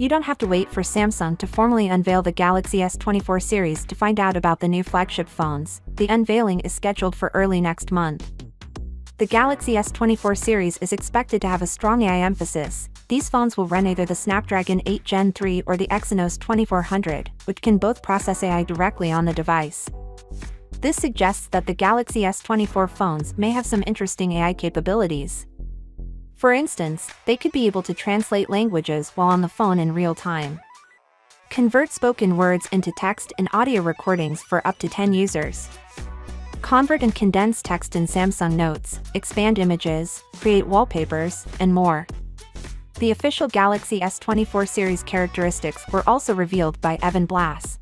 You don't have to wait for Samsung to formally unveil the Galaxy S24 series to find out about the new flagship phones. The unveiling is scheduled for early next month. The Galaxy S24 series is expected to have a strong AI emphasis. These phones will run either the Snapdragon 8 Gen 3 or the Exynos 2400, which can both process AI directly on the device. This suggests that the Galaxy S24 phones may have some interesting AI capabilities. For instance, they could be able to translate languages while on the phone in real time. Convert spoken words into text and audio recordings for up to 10 users. Convert and condense text in Samsung Notes, expand images, create wallpapers, and more. The official Galaxy S24 series characteristics were also revealed by Evan Blass.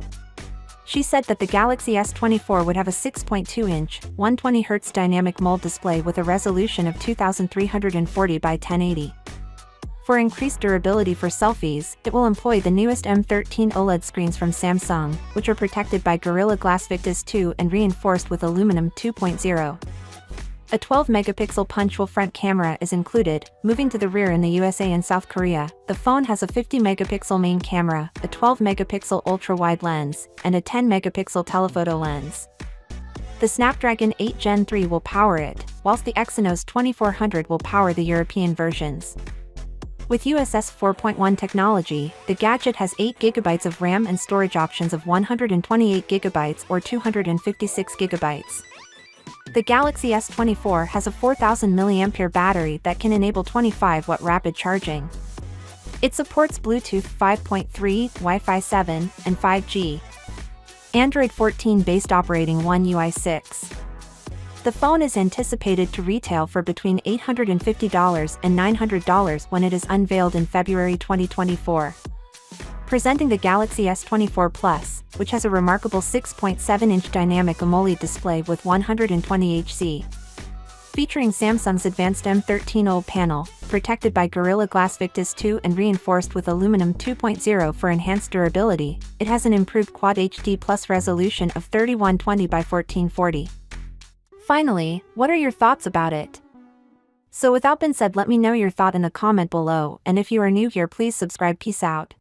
She said that the Galaxy S24 would have a 6.2-inch, 120Hz dynamic mold display with a resolution of 2340 by 1080. For increased durability for selfies, it will employ the newest M13 OLED screens from Samsung, which are protected by Gorilla Glass Victus 2 and reinforced with aluminum 2.0. A 12-megapixel punch-hole front camera is included, moving to the rear in the USA and South Korea. The phone has a 50-megapixel main camera, a 12-megapixel ultra-wide lens, and a 10-megapixel telephoto lens. The Snapdragon 8 Gen 3 will power it, whilst the Exynos 2400 will power the European versions. With USS 4.1 technology, the gadget has 8GB of RAM and storage options of 128GB or 256GB. The Galaxy S24 has a 4000 mAh battery that can enable 25W rapid charging. It supports Bluetooth 5.3, Wi-Fi 7, and 5G. Android 14 based operating One UI 6. The phone is anticipated to retail for between $850 and $900 when it is unveiled in February 2024. Presenting the Galaxy S24 Plus, which has a remarkable 6.7-inch dynamic AMOLED display with 120Hz. Featuring Samsung's advanced M13 OLED panel, protected by Gorilla Glass Victus 2 and reinforced with aluminum 2.0 for enhanced durability, it has an improved Quad HD Plus resolution of 3120 by 1440. Finally, what are your thoughts about it? So without being said, let me know your thought in the comment below, and if you are new here, please subscribe. Peace out.